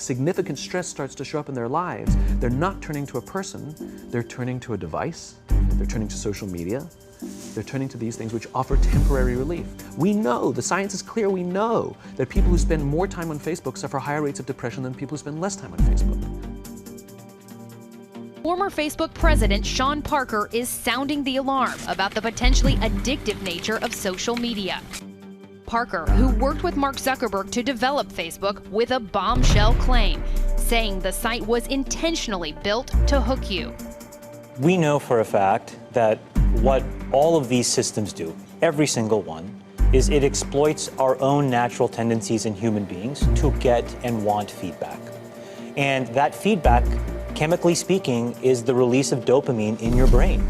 significant stress starts to show up in their lives, they're not turning to a person, they're turning to a device, they're turning to social media, they're turning to these things which offer temporary relief. We know, the science is clear, we know that people who spend more time on Facebook suffer higher rates of depression than people who spend less time on Facebook. Former Facebook president Sean Parker is sounding the alarm about the potentially addictive nature of social media. Parker, who worked with Mark Zuckerberg to develop Facebook, with a bombshell claim, saying the site was intentionally built to hook you. We know for a fact that what all of these systems do, every single one, is it exploits our own natural tendencies in human beings to get and want feedback. And that feedback, chemically speaking, is the release of dopamine in your brain.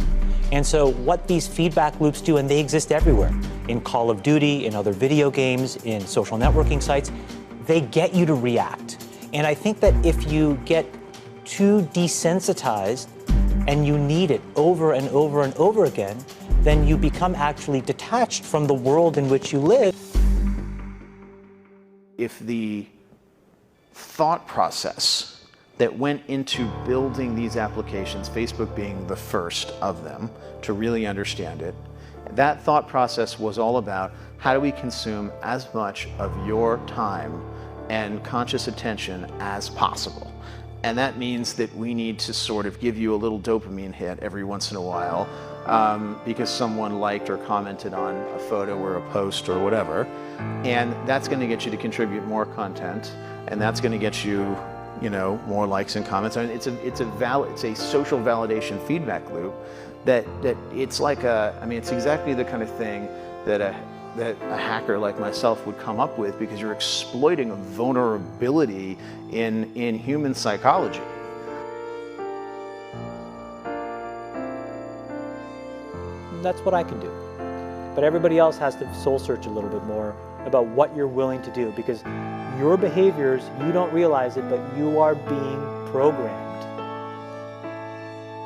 And so what these feedback loops do, and they exist everywhere, in Call of Duty, in other video games, in social networking sites, they get you to react. And I think that if you get too desensitized and you need it over and over and over again, then you become actually detached from the world in which you live. If the thought process that went into building these applications, Facebook being the first of them, to really understand it, that thought process was all about how do we consume as much of your time and conscious attention as possible. And that means that we need to sort of give you a little dopamine hit every once in a while because someone liked or commented on a photo or a post or whatever. And that's going to get you to contribute more content, and that's going to get you, more likes and comments. I mean, it's a social validation feedback loop that it's like it's exactly the kind of thing that a hacker like myself would come up with, because you're exploiting a vulnerability in human psychology. That's what I can do. But everybody else has to soul search a little bit more about what you're willing to do, because your behaviors, you don't realize it, but you are being programmed.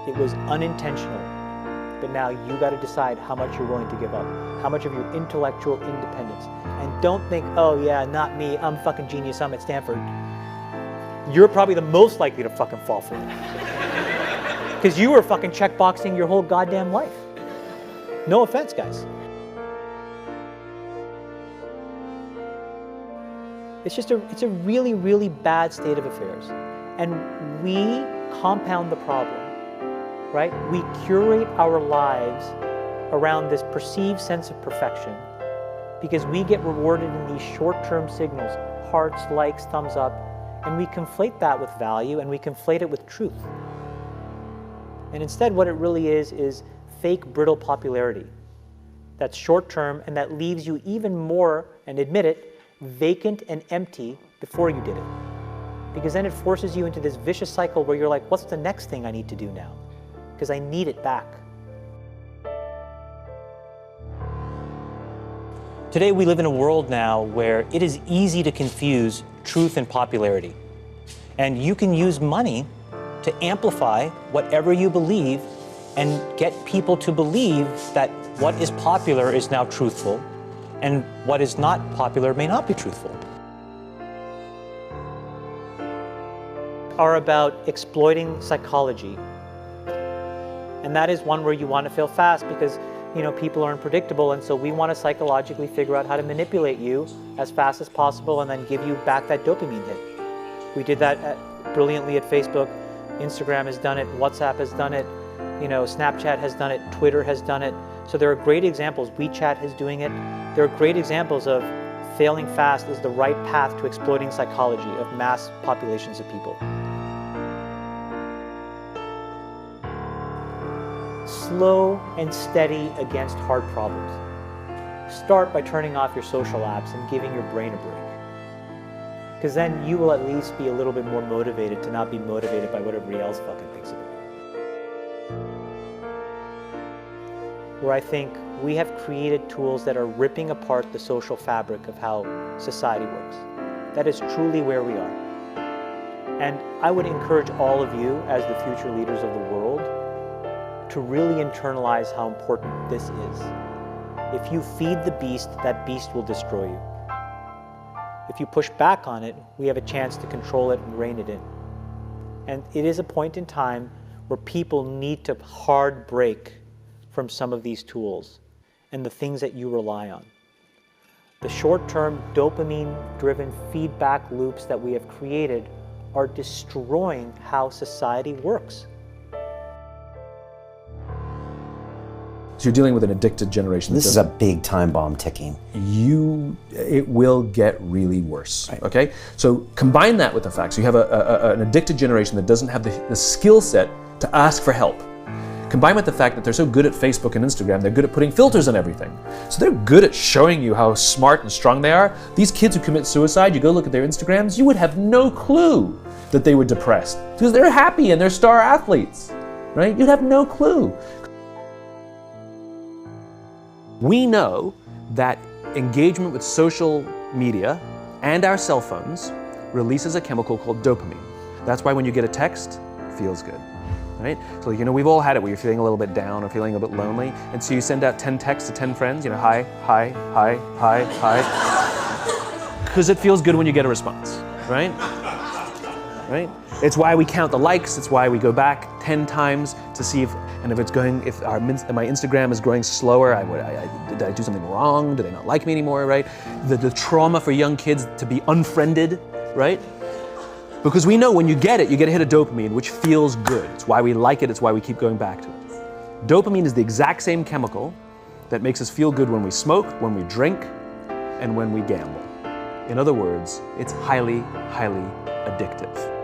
It was unintentional, but now you got to decide how much you're willing to give up, how much of your intellectual independence. And don't think, oh yeah, not me, I'm fucking genius, I'm at Stanford. You're probably the most likely to fucking fall for it. Because you were fucking checkboxing your whole goddamn life. No offense, guys. It's a really, really bad state of affairs. And we compound the problem, right? We curate our lives around this perceived sense of perfection because we get rewarded in these short-term signals, hearts, likes, thumbs up, and we conflate that with value and we conflate it with truth. And instead what it really is fake, brittle popularity. That's short-term, and that leaves you even more, and admit it, vacant and empty before you did it. Because then it forces you into this vicious cycle where you're like, what's the next thing I need to do now? Because I need it back. Today we live in a world now where it is easy to confuse truth and popularity. And you can use money to amplify whatever you believe and get people to believe that what is popular is now truthful, and what is not popular may not be truthful. Are about exploiting psychology. And that is one where you want to fail fast because people are unpredictable, and so we want to psychologically figure out how to manipulate you as fast as possible and then give you back that dopamine hit. We did that brilliantly at Facebook. Instagram has done it, WhatsApp has done it, Snapchat has done it, Twitter has done it. So there are great examples. WeChat is doing it. There are great examples of failing fast is the right path to exploiting psychology of mass populations of people. Slow and steady against hard problems. Start by turning off your social apps and giving your brain a break. Because then you will at least be a little bit more motivated to not be motivated by what everybody else fucking thinks about you. Where I think we have created tools that are ripping apart the social fabric of how society works. That is truly where we are. And I would encourage all of you as the future leaders of the world to really internalize how important this is. If you feed the beast, that beast will destroy you. if you push back on it, we have a chance to control it and rein it in. And it is a point in time where people need to hard break from some of these tools and the things that you rely on. The short-term dopamine-driven feedback loops that we have created are destroying how society works. So you're dealing with an addicted generation. This is a big time bomb ticking. It will get really worse, Right. okay? So combine that with the fact, so you have an addicted generation that doesn't have the skill set to ask for help. Combine with the fact that they're so good at Facebook and Instagram, they're good at putting filters on everything. So they're good at showing you how smart and strong they are. These kids who commit suicide, you go look at their Instagrams, you would have no clue that they were depressed because they're happy and they're star athletes, right? You'd have no clue. We know that engagement with social media and our cell phones releases a chemical called dopamine. That's why when you get a text, it feels good, right? So, we've all had it where you're feeling a little bit down or feeling a bit lonely, and so you send out 10 texts to 10 friends, hi, hi, hi, hi, hi, because it feels good when you get a response, right? Right? It's why we count the likes. It's why we go back 10 times to see if my Instagram is growing slower. Did I do something wrong? Do they not like me anymore? Right? The trauma for young kids to be unfriended, right? Because we know when you get a hit of dopamine, which feels good. It's why we like it. It's why we keep going back to it. Dopamine is the exact same chemical that makes us feel good when we smoke, when we drink, and when we gamble. In other words, it's highly, highly addictive.